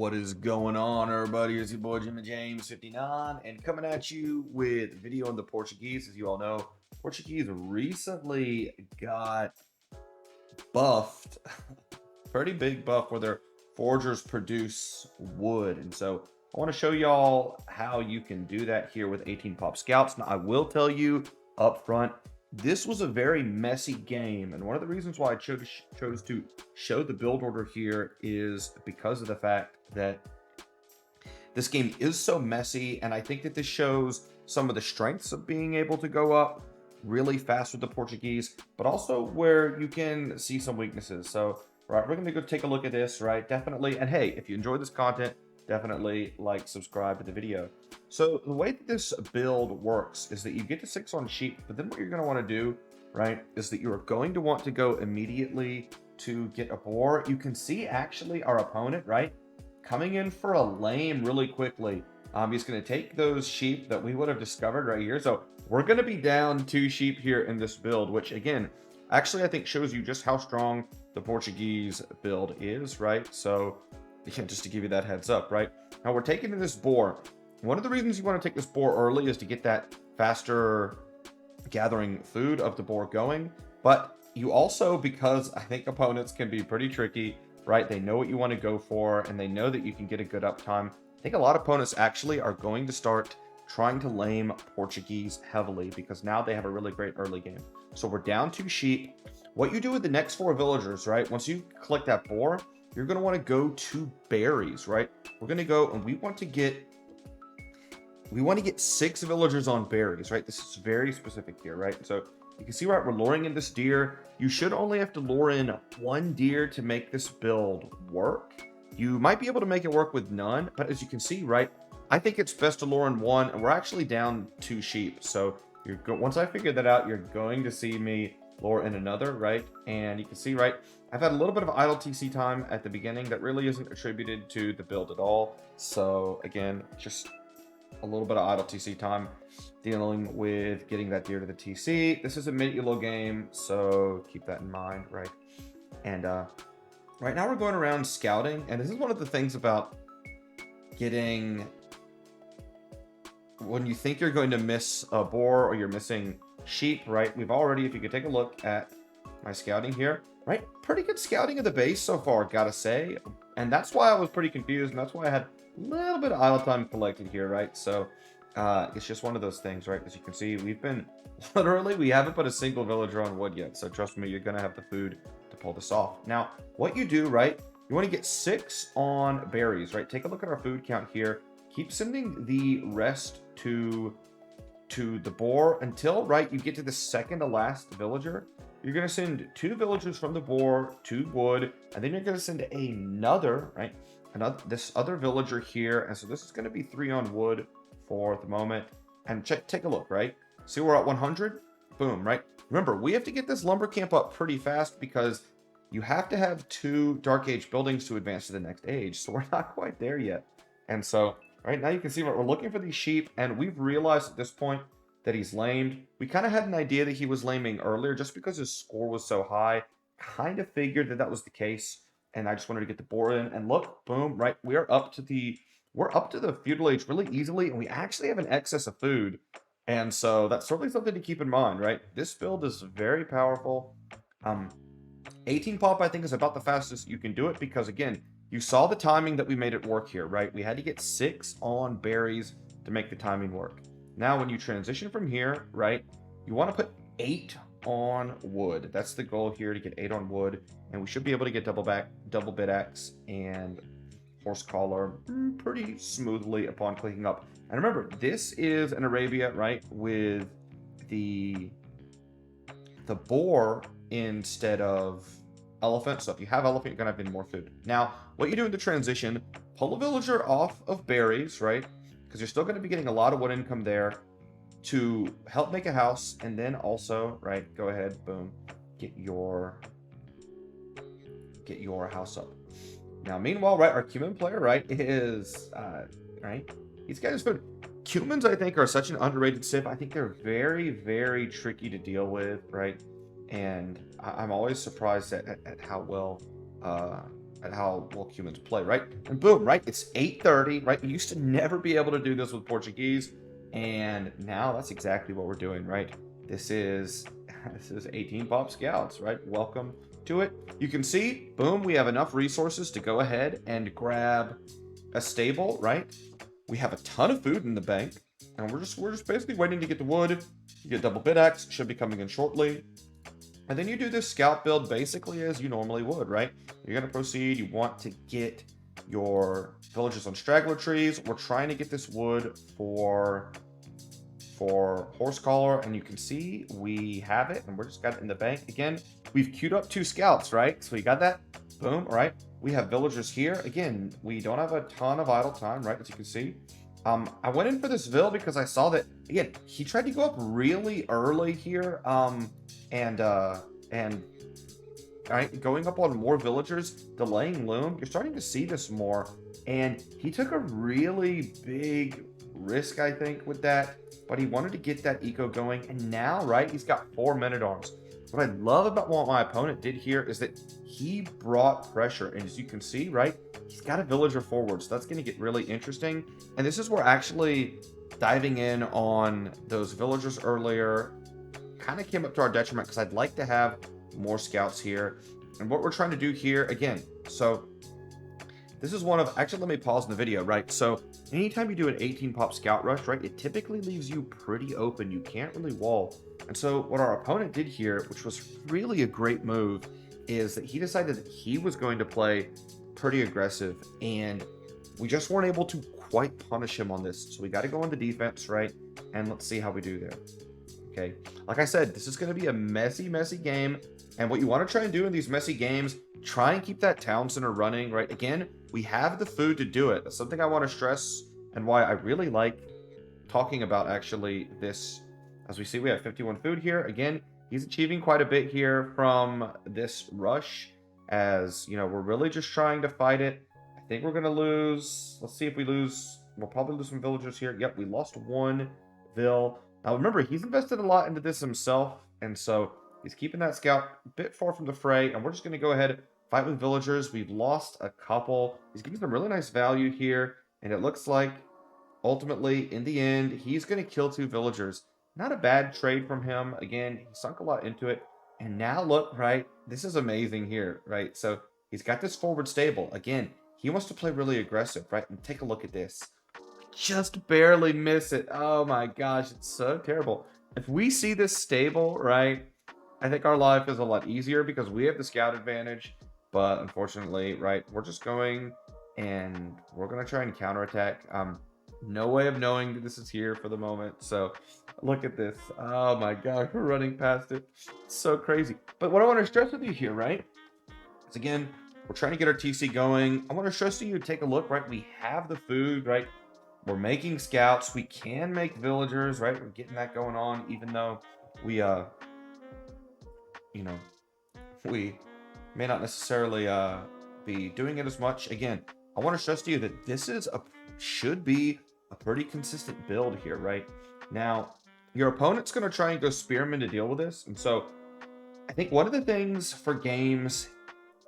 What is going on, everybody? It's your boy Jimmy James 59 and coming at you with a video on the Portuguese. As you all know, Portuguese recently got buffed, pretty big buff where their forgers produce wood. And so I want to show y'all how you can do that here with 18 pop scouts. Now, I will tell you up front, this was a very messy game, and one of the reasons why I chose to show the build order here is because of the fact that this game is so messy, and I think that this shows some of the strengths of being able to go up really fast with the Portuguese, but also where you can see some weaknesses. So, right, we're going to go take a look at this, right? Definitely, and hey, if you enjoy this content, definitely like, subscribe to the video. So the way that this build works is that you get to 6 on sheep, but then what you're going to want to do, right, is that you're going to want to go immediately to get a boar. You can see actually our opponent, right, coming in for a lame really quickly. He's going to take those sheep that we would have discovered right here. So we're going to be down 2 sheep here in this build, which again, actually I think shows you just how strong the Portuguese build is, right? So just to give you that heads up, right? Now we're taking this boar. One of the reasons you want to take this boar early is to get that faster gathering food of the boar going. But you also, because I think opponents can be pretty tricky, right? They know what you want to go for, and they know that you can get a good uptime. I think a lot of opponents actually are going to start trying to lame Portuguese heavily because now they have a really great early game. So we're down 2 sheep. What you do with the next 4 villagers, right? Once you collect that boar, you're going to want to go to berries, right? We're going to go and we want to get 6 villagers on berries, right? This is very specific here, right? So you can see, right, we're luring in this deer. You should only have to lure in 1 deer to make this build work. You might be able to make it work with none, but as you can see, right, I think it's best to lure in 1, and we're actually down 2 sheep. So once I figure that out, you're going to see me lure in another, right? And you can see, right, I've had a little bit of idle TC time at the beginning that really isn't attributed to the build at all. So again, just a little bit of idle TC time dealing with getting that deer to the TC. This is a mid-elo game, so keep that in mind, right? And right now we're going around scouting, and this is one of the things about getting, when you think you're going to miss a boar or you're missing sheep, right? We've already, if you could take a look at my scouting here, right? Pretty good scouting of the base so far, gotta say. And that's why I was pretty confused, and that's why I had a little bit of idle time collected here, right? So it's just one of those things, right? As you can see, we've been literally, we haven't put a single villager on wood yet. So trust me, you're gonna have the food to pull this off. Now, what you do, right? You want to get 6 on berries, right? Take a look at our food count here. Keep sending the rest to the boar until, right, you get to the second to last villager. You're going to send 2 villagers from the boar to wood, and then you're going to send another, right, this other villager here. And so this is going to be 3 on wood for the moment. And take a look, right? See, we're at 100. Boom, right? Remember, we have to get this lumber camp up pretty fast because you have to have 2 Dark Age buildings to advance to the next age. So we're not quite there yet. And so right now you can see what we're looking for, these sheep, and we've realized at this point that he's lamed. We kind of had an idea that he was laming earlier just because his score was so high. Kind of figured that that was the case, and I just wanted to get the boar in. And look, boom, right, we're up to the Feudal Age really easily, and we actually have an excess of food. And so that's certainly something to keep in mind, right? This build is very powerful. 18 pop, I think, is about the fastest you can do it because, again, you saw the timing that we made it work here, right? We had to get 6 on berries to make the timing work. Now, when you transition from here, right, you want to put 8 on wood. That's the goal here, to get 8 on wood. And we should be able to get double bit axe and horse collar pretty smoothly upon clicking up. And remember, this is an Arabia, right, with the boar instead of elephant. So if you have elephant, you're gonna have more food. Now, what you do in the transition, pull a villager off of berries, right? Because you're still going to be getting a lot of wood income there to help make a house. And then also, right, go ahead, boom, get your house up. Now, meanwhile, right, our cumin player, right, is right, he's got his food. Cumins, I think, are such an underrated sip. I think they're very, very tricky to deal with, right? And I'm always surprised at how well at how well humans play, right? And boom, right? It's 8:30, right? You used to never be able to do this with Portuguese, and now that's exactly what we're doing, right? This is this is 18 pop scouts, right? Welcome to it. You can see, boom, we have enough resources to go ahead and grab a stable, right? We have a ton of food in the bank, and we're just basically waiting to get the wood. You get double bit axe, should be coming in shortly. And then you do this scout build basically as you normally would, right? You're going to proceed. You want to get your villages on straggler trees. We're trying to get this wood for horse collar, and you can see we have it, and we're just got it in the bank. Again, we've queued up 2 scouts, right? So we got that. Boom. All right. We have villagers here. Again, we don't have a ton of idle time, right? As you can see. I went in for this Ville because I saw that, again, he tried to go up really early here. And all right, going up on more villagers, delaying loom. You're starting to see this more. And he took a really big risk, I think, with that. But he wanted to get that eco going. And now, right, he's got 4 men-at-arms. What I love about what my opponent did here is that he brought pressure. And as you can see, right, he's got a villager forward. So that's going to get really interesting. And this is where actually diving in on those villagers earlier kind of came up to our detriment, because I'd like to have more scouts here. And what we're trying to do here, again, so this is one of, actually, let me pause in the video, right? So anytime you do an 18 pop scout rush, right, it typically leaves you pretty open. You can't really wall. And so what our opponent did here, which was really a great move, is that he decided that he was going to play pretty aggressive, and we just weren't able to quite punish him on this. So we got to go into defense, right? And let's see how we do there. Okay, like I said, this is going to be a messy game. And what you want to try and do in these messy games, try and keep that town center running, right? Again, we have the food to do it. That's something I want to stress, and why I really like talking about actually this. As we see, we have 51 food here. Again, he's achieving quite a bit here from this rush. As, you know, we're really just trying to fight it. I think we're going to lose. Let's see if we lose. We'll probably lose some villagers here. Yep, we lost 1 Ville. Now, remember, he's invested a lot into this himself, and so he's keeping that scout a bit far from the fray, and we're just going to go ahead and fight with villagers. We've lost a couple. He's getting some really nice value here, and it looks like, ultimately, in the end, he's going to kill 2 villagers. Not a bad trade from him. Again, he sunk a lot into it, and now look, right, this is amazing here, right? So he's got this forward stable. Again, he wants to play really aggressive, right? And take a look at this. Just barely miss it. Oh my gosh, it's so terrible. If we see this stable, right, I think our life is a lot easier because we have the scout advantage. But unfortunately, right, we're just going and we're going to try and counterattack. No way of knowing that this is here for the moment. So look at this. Oh my gosh, we're running past it. It's so crazy. But what I want to stress with you here, right, is again, we're trying to get our TC going. I want to stress to you, take a look, right? We have the food, right? We're making scouts. We can make villagers, right? We're getting that going on, even though we, you know, we may not necessarily be doing it as much. Again, I want to stress to you that this is should be a pretty consistent build here, right? Now, your opponent's going to try and go spearman to deal with this. And so I think one of the things for games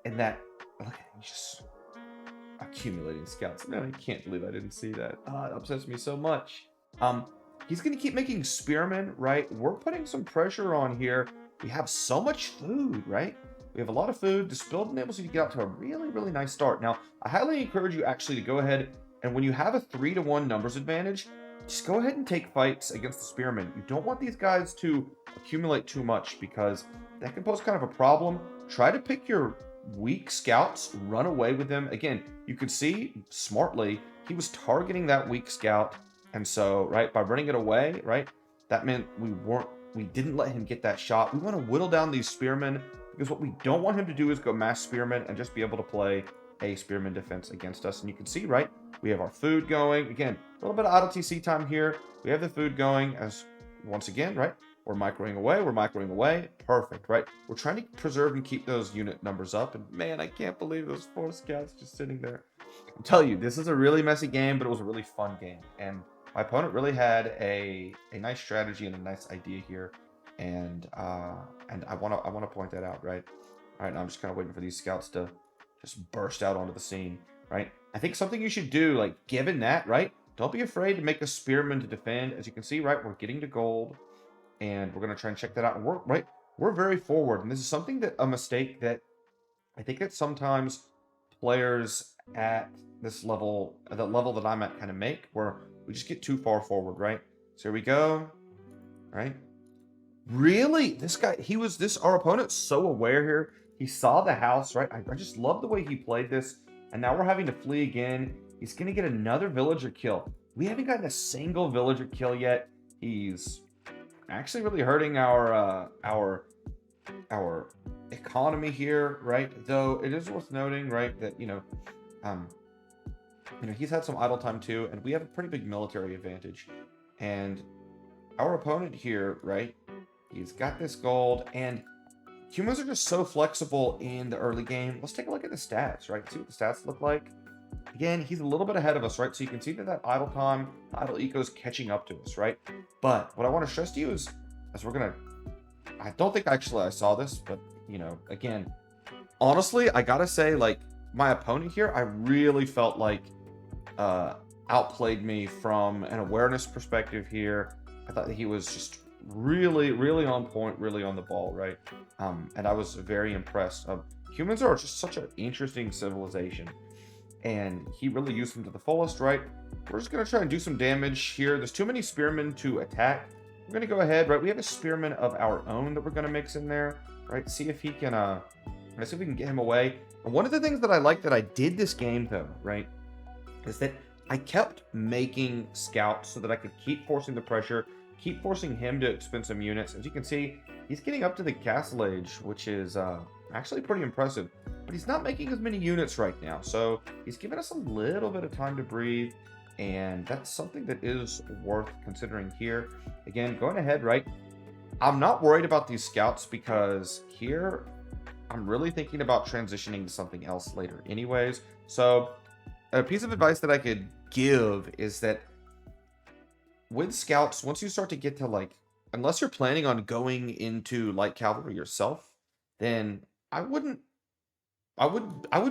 in that, look at him just accumulating scouts. Man, I can't believe I didn't see that. It upsets me so much. He's going to keep making spearmen, right? We're putting some pressure on here. We have so much food, right? We have a lot of food. This build enables you to get out to a really, really nice start. Now, I highly encourage you actually to go ahead and when you have a 3-to-1 numbers advantage, just go ahead and take fights against the spearmen. You don't want these guys to accumulate too much because that can pose kind of a problem. Try to pick your weak scouts, run away with them. Again, you could see smartly, he was targeting that weak scout. And so, right, by running it away, right, that meant we didn't let him get that shot. We want to whittle down these spearmen because what we don't want him to do is go mass spearmen and just be able to play a spearman defense against us. And you can see, right, we have our food going. Again, a little bit of idle TC time here. We have the food going as, once again, right, we're microing away. Perfect, right? We're trying to preserve and keep those unit numbers up. And man, I can't believe those 4 scouts just sitting there. I'll tell you, this is a really messy game, but it was a really fun game. And my opponent really had a nice strategy and a nice idea here. And I want to point that out, right? All right, now I'm just kind of waiting for these scouts to just burst out onto the scene, right? I think something you should do, like, given that, right? Don't be afraid to make a spearman to defend. As you can see, right, we're getting to gold, and we're going to try and check that out. And we're very forward, and this is something that, a mistake that I think that sometimes players at this level, the level that I'm at, kind of make, where we just get too far forward, right? So here we go, right? Really? This guy, our opponent's so aware here. He saw the house, right? I just love the way he played this. And now we're having to flee again. He's going to get another villager kill. We haven't gotten a single villager kill yet. He's actually really hurting our economy here, right? Though it is worth noting, right, that, he's had some idle time too, and we have a pretty big military advantage. And our opponent here, right, he's got this gold, and humans are just so flexible in the early game. Let's take a look at the stats, right? See what the stats look like. Again, he's a little bit ahead of us, right? So you can see that idle time, idle eco is catching up to us, right? But what I want to stress to you is, I don't think actually I saw this, but, again, honestly, I gotta say, like, my opponent here, I really felt like outplayed me from an awareness perspective here. I thought that he was just really, really on point, really on the ball, right? And I was very impressed. Humans are just such an interesting civilization, and he really used them to the fullest, right? We're just going to try and do some damage here. There's too many spearmen to attack. We're going to go ahead, right? We have a spearman of our own that we're going to mix in there, right? See if he can, see if we can get him away. And one of the things that I like that I did this game, though, right, is that I kept making scouts so that I could keep forcing the pressure, keep forcing him to expend some units. As you can see, he's getting up to the Castle Age, which is actually pretty impressive. But he's not making as many units right now, so he's giving us a little bit of time to breathe, and that's something that is worth considering here. Again, going ahead, right? I'm not worried about these scouts because here I'm really thinking about transitioning to something else later anyways. So a piece of advice that I could give is that with scouts, once you start to get to, like, unless you're planning on going into light cavalry yourself, then I would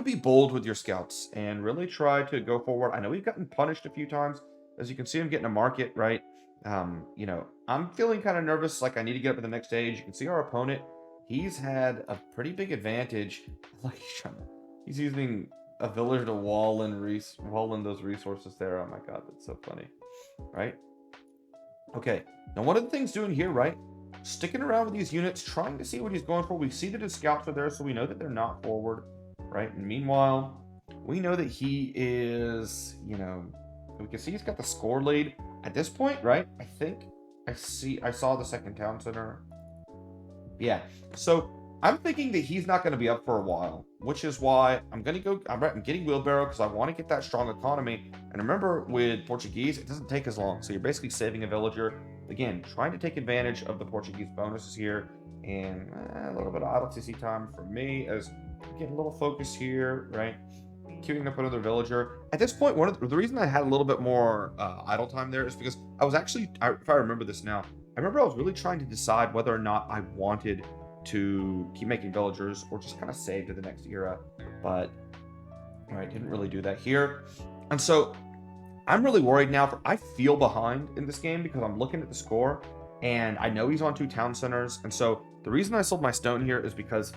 be bold with your scouts and really try to go forward. I know we've gotten punished a few times. As you can see, I'm getting a market, right? I'm feeling kind of nervous, like I need to get up to the next stage. You can see our opponent, he's had a pretty big advantage. Like he's using a villager to wall in those resources there. Oh my god, that's so funny, right? Okay, now one of the things doing here, right? Sticking around with these units, trying to see what he's going for. We see that his scouts are there, so we know that they're not forward, right? And meanwhile, we know that he is, we can see he's got the score lead. At this point, right? I think I saw the second town center. Yeah, so I'm thinking that he's not going to be up for a while, which is why I'm getting wheelbarrow because I want to get that strong economy. And remember, with Portuguese, it doesn't take as long. So you're basically saving a villager. Again, trying to take advantage of the Portuguese bonuses here. And a little bit of idle TC time for me as I get a little focus here, right? Queuing up another villager. At this point, the reason I had a little bit more idle time there is because I was actually, if I remember this now, I remember I was really trying to decide whether or not I wanted to keep making villagers or just kind of save to the next era, but I didn't really do that here. And so I'm really worried now. I feel behind in this game because I'm looking at the score and I know he's on 2 town centers. And so the reason I sold my stone here is because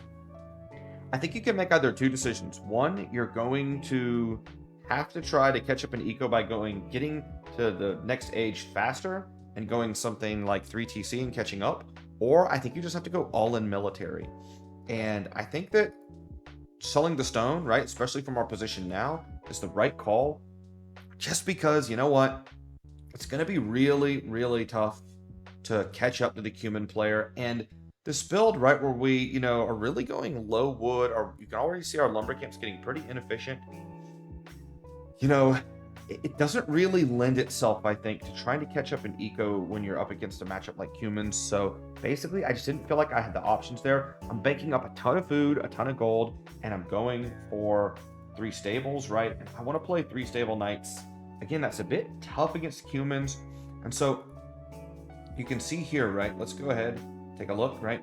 I think you can make either 2 decisions. One, you're going to have to try to catch up in eco by getting to the next age faster and going something like 3 TC and catching up. Or I think you just have to go all in military. And I think that selling the stone, right, especially from our position now, is the right call. Just because, you know what, it's going to be really, really tough to catch up to the human player. And this build, right, where we, are really going low wood, or you can already see our lumber camps getting pretty inefficient. It doesn't really lend itself, I think, to trying to catch up in eco when you're up against a matchup like humans. So basically, I just didn't feel like I had the options there. I'm banking up a ton of food, a ton of gold, and I'm going for 3 stables, right? And I want to play 3 stable knights. Again, that's a bit tough against humans. And so you can see here, right? Let's go ahead, take a look, right?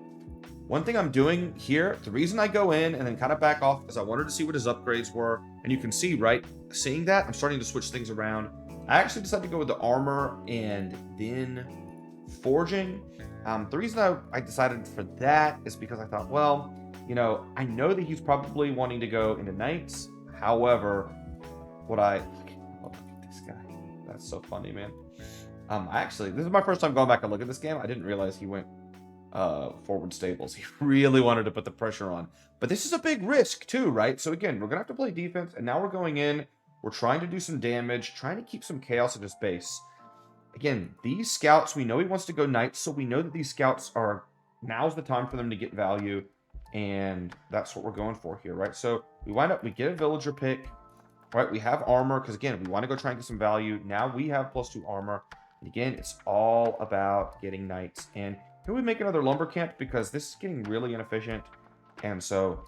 one thing I'm doing here, the reason I go in and then kind of back off is I wanted to see what his upgrades were. And you can see, right, seeing that, I'm starting to switch things around. I actually decided to go with the armor and then forging. The reason I decided for that is because I thought, well, you know, I know that he's probably wanting to go into knights. However, oh, look at this guy. That's so funny, man. Actually, this is my first time going back and look at this game. I didn't realize he went forward stables. He really wanted to put the pressure on. But this is a big risk too, right? So again, we're gonna have to play defense, and now we're going in. We're trying to do some damage, trying to keep some chaos at his base. Again, these scouts, we know he wants to go knights, so we know that these scouts are, now's the time for them to get value, and that's what we're going for here, right? So we get a villager pick, right? We have armor, because again, we want to go try and get some value. Now we have +2 armor, and again, it's all about getting knights. And here we make another lumber camp, because this is getting really inefficient, and so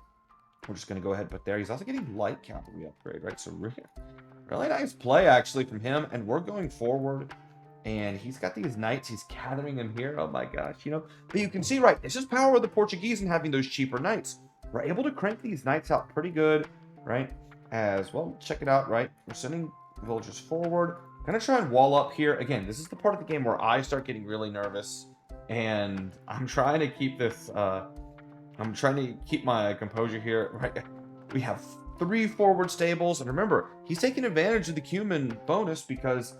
we're just going to go ahead and put there. He's also getting light cavalry upgrade, right? So really nice play, actually, from him, and we're going forward. And he's got these knights. He's gathering them here. Oh my gosh, you know. But you can see, right, it's just power of the Portuguese and having those cheaper knights. We're able to crank these knights out pretty good, right? As well, check it out, right? We're sending villagers forward. Gonna try and wall up here. Again, this is the part of the game where I start getting really nervous. And I'm trying to keep this, I'm trying to keep my composure here, right? We have 3 forward stables. And remember, he's taking advantage of the cumin bonus because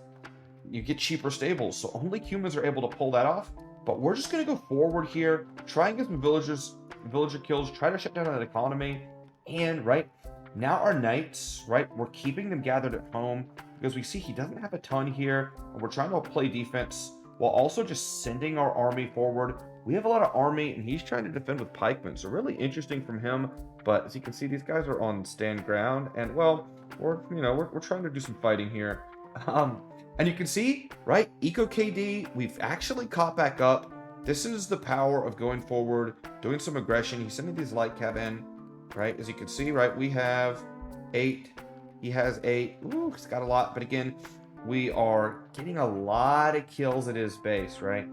you get cheaper stables, so only humans are able to pull that off. But we're just going to go forward here, try and get some villager kills, try to shut down that economy. And right now our knights, right, we're keeping them gathered at home because we see he doesn't have a ton here, and we're trying to play defense while also just sending our army forward. We have a lot of army, and he's trying to defend with pikemen, so really interesting from him. But as you can see, these guys are on stand ground, and well, we're trying to do some fighting here. And you can see, right, Eco KD, we've actually caught back up. This is the power of going forward, doing some aggression. He's sending these light cav in, right? As you can see, right, we have 8. He has 8. Ooh, he's got a lot. But again, we are getting a lot of kills at his base, right?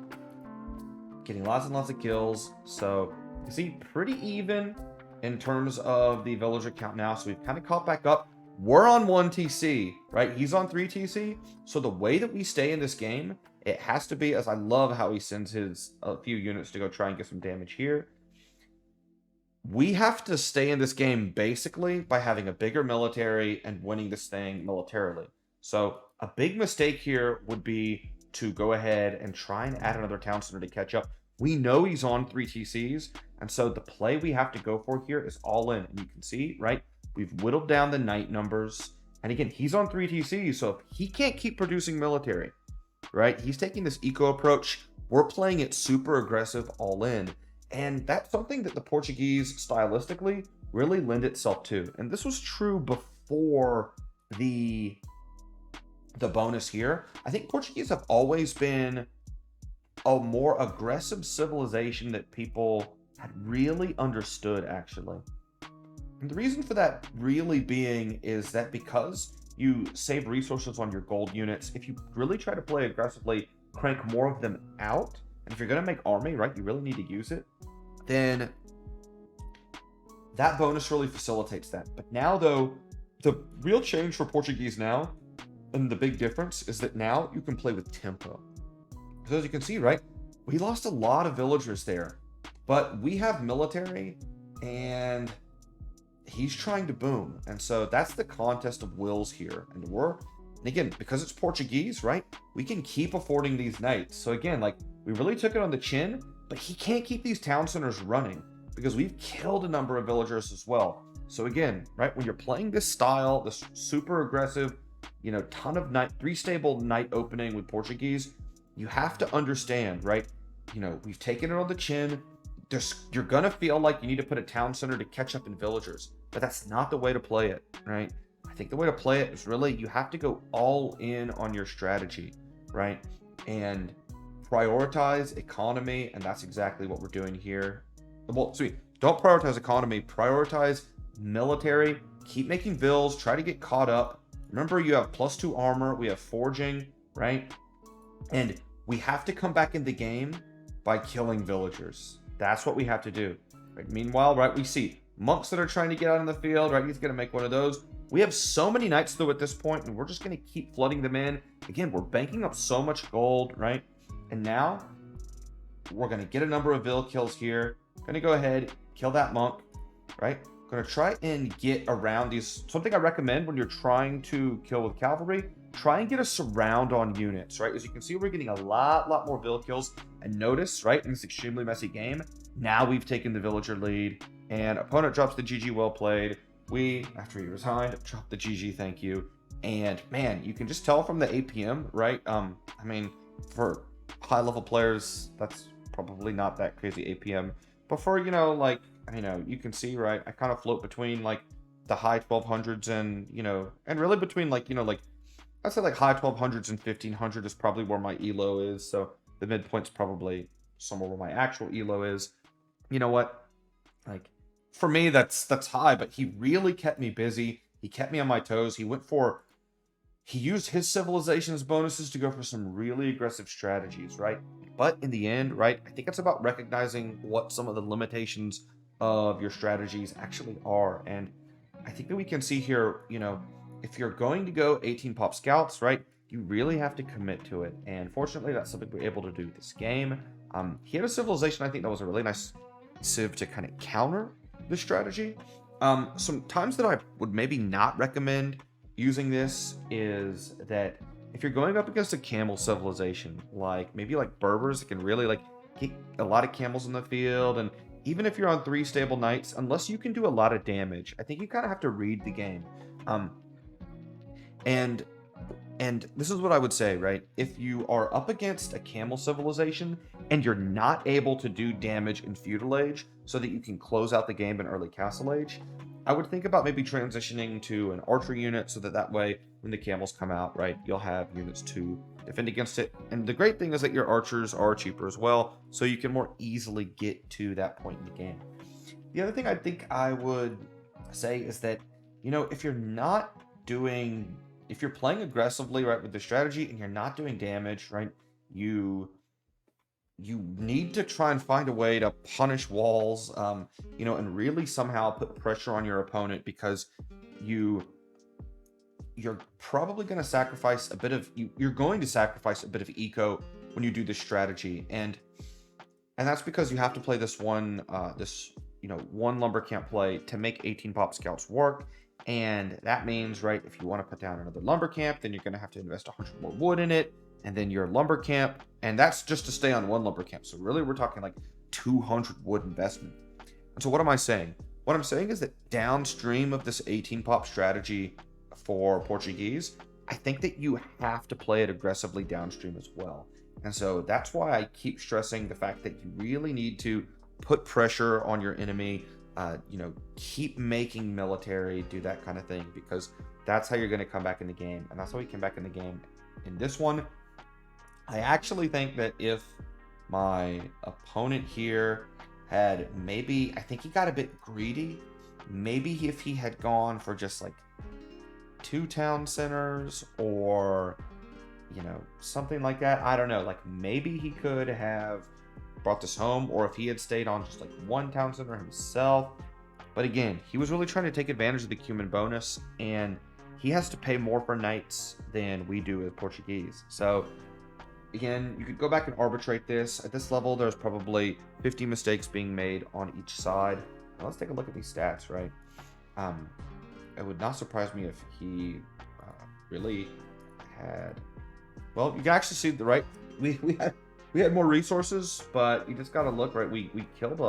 Getting lots and lots of kills. So you see, pretty even in terms of the villager count now. So we've kind of caught back up. We're on 1 TC, right? He's on 3 TC. So the way that we stay in this game, it has to be, as I love how he sends his a few units to go try and get some damage here. We have to stay in this game basically by having a bigger military and winning this thing militarily. So a big mistake here would be to go ahead and try and add another town center to catch up. We know he's on 3 TCs, and so the play we have to go for here is all in. And you can see, right? We've whittled down the knight numbers. And again, he's on 3 TCs, so if he can't keep producing military, right? He's taking this eco approach. We're playing it super aggressive, all in. And that's something that the Portuguese, stylistically, really lend itself to. And this was true before the bonus here. I think Portuguese have always been a more aggressive civilization that people had really understood, actually. And the reason for that really being is that because you save resources on your gold units, if you really try to play aggressively, crank more of them out, and if you're going to make army, right, you really need to use it, then that bonus really facilitates that. But now, though, the real change for Portuguese now, and the big difference, is that now you can play with tempo. Because as you can see, right, we lost a lot of villagers there, but we have military, and he's trying to boom. And so that's the contest of wills here. And again, because it's Portuguese, right, we can keep affording these knights. So again, like, we really took it on the chin, but he can't keep these town centers running because we've killed a number of villagers as well. So again, right, when you're playing this style, this super aggressive, you know, ton of knight, 3 stable knight opening with Portuguese, you have to understand, right, you know, we've taken it on the chin. You're gonna feel like you need to put a town center to catch up in villagers, but that's not the way to play it, right? I think the way to play it is really, you have to go all in on your strategy, right? And prioritize economy, and that's exactly what we're doing here. Well, sweet. Don't prioritize economy, prioritize military, keep making bills, try to get caught up. Remember, you have +2 armor, we have forging, right? And we have to come back in the game by killing villagers. That's what we have to do. Right? Meanwhile, right, we see monks that are trying to get out in the field, right? He's going to make one of those. We have so many knights, though, at this point, and we're just going to keep flooding them in. Again, we're banking up so much gold, right? And now we're going to get a number of vill kills here. Going to go ahead, kill that monk, right? Going to try and get around these. Something I recommend when you're trying to kill with cavalry, try and get a surround on units, right? As you can see, we're getting a lot more vill kills. And notice, right, in this extremely messy game, now we've taken the villager lead, and opponent drops the GG well played. We, after he resigned, dropped the GG thank you. And man, you can just tell from the APM, right? I mean, for high level players, that's probably not that crazy APM. But for, you know, like, you know, you can see, right, I kind of float between like the high 1200s and, you know, and really between like, you know, like, I'd say like high 1200s and 1500 is probably where my elo is. So the midpoint's probably somewhere where my actual elo is. You know what? Like, for me, that's high, but he really kept me busy. He kept me on my toes. He used his civilization's bonuses to go for some really aggressive strategies, right? But in the end, right, I think it's about recognizing what some of the limitations of your strategies actually are. And I think that we can see here, you know, if you're going to go 18 pop scouts, right, you really have to commit to it. And fortunately, that's something we're able to do this game. He had a civilization, I think that was a really nice civ to kind of counter this strategy. Some times that I would maybe not recommend using this is that if you're going up against a camel civilization, like maybe like Berbers that can really like get a lot of camels in the field, and even if you're on 3 stable knights, unless you can do a lot of damage, I think you kind of have to read the game. And this is what I would say, right? If you are up against a camel civilization and you're not able to do damage in Feudal Age so that you can close out the game in early Castle Age, I would think about maybe transitioning to an archery unit so that way when the camels come out, right, you'll have units to defend against it. And the great thing is that your archers are cheaper as well, so you can more easily get to that point in the game. The other thing I think I would say is that, you know, if you're playing aggressively, right, with the strategy and you're not doing damage, right, you need to try and find a way to punish walls, you know, and really somehow put pressure on your opponent, because you're probably going to sacrifice a bit of eco when you do this strategy, and that's because you have to play this one lumber camp play to make 18 pop scouts work. And that means, right, if you want to put down another lumber camp, then you're going to have to invest 100 more wood in it, and then your lumber camp, and that's just to stay on one lumber camp. So really, we're talking like 200 wood investment. And so what am I saying? What I'm saying is that downstream of this 18 pop strategy for Portuguese, I think that you have to play it aggressively downstream as well. And so that's why I keep stressing the fact that you really need to put pressure on your enemy. You know, keep making military, do that kind of thing, because that's how you're going to come back in the game. And that's how we came back in the game in this one. I actually think that if my opponent here had maybe, I think he got a bit greedy. Maybe if he had gone for just like 2 town centers or, you know, something like that. I don't know. Like maybe he could have brought this home, or if he had stayed on just like 1 town center himself. But again, he was really trying to take advantage of the cumin bonus, and he has to pay more for knights than we do with Portuguese. So again, you could go back and arbitrate this. At this level, there's probably 50 mistakes being made on each side. Now let's take a look at these stats, right? It would not surprise me if he really had, well, you can actually see the right, we had more resources, but you just gotta look, right? We killed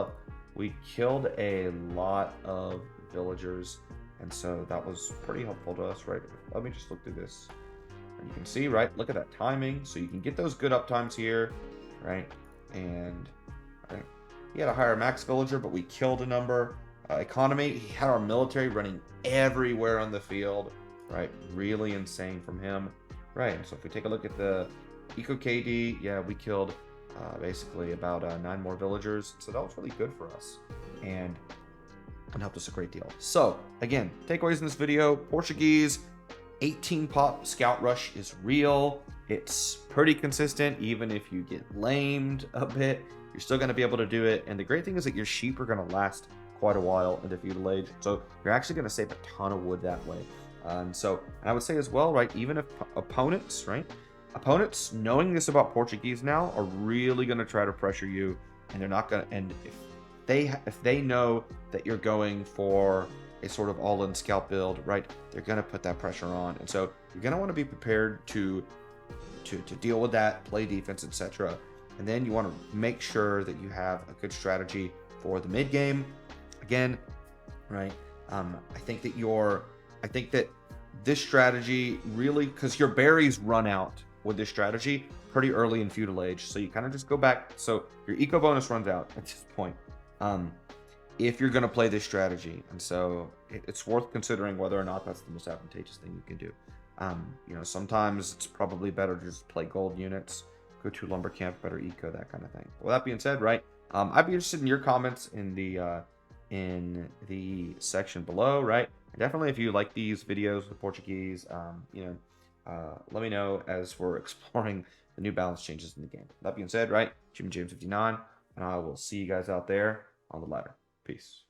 a lot of villagers, and so that was pretty helpful to us, right? Let me just look through this, and you can see, right? Look at that timing, so you can get those good uptimes here, right? And right, he had a higher max villager, but we killed a number. Economy, he had our military running everywhere on the field, right? Really insane from him, right? And so if we take a look at the Eco KD, yeah, we killed basically about 9 more villagers. So that was really good for us and helped us a great deal. So again, takeaways in this video: Portuguese 18 pop scout rush is real. It's pretty consistent. Even if you get lamed a bit, you're still going to be able to do it. And the great thing is that your sheep are going to last quite a while into Feudal Age. So you're actually going to save a ton of wood that way. And I would say as well, right, even if opponents, knowing this about Portuguese now, are really going to try to pressure you. And they're not going to, and if they know that you're going for a sort of all-in scout build, right, they're going to put that pressure on. And so you're going to want to be prepared to deal with that, play defense, etc. And then you want to make sure that you have a good strategy for the mid game. Again, right? I think that this strategy really, because your berries run out with this strategy pretty early in Feudal Age, so you kind of just go back. So your eco bonus runs out at this point. If you're going to play this strategy, and so it's worth considering whether or not that's the most advantageous thing you can do. Sometimes it's probably better to just play gold units, go to lumber camp, better eco, that kind of thing. With that being said, right, I'd be interested in your comments in the section below, right? And definitely, if you like these videos with Portuguese, let me know as we're exploring the new balance changes in the game. That being said, right, Jimmy James 59, and I will see you guys out there on the ladder. Peace.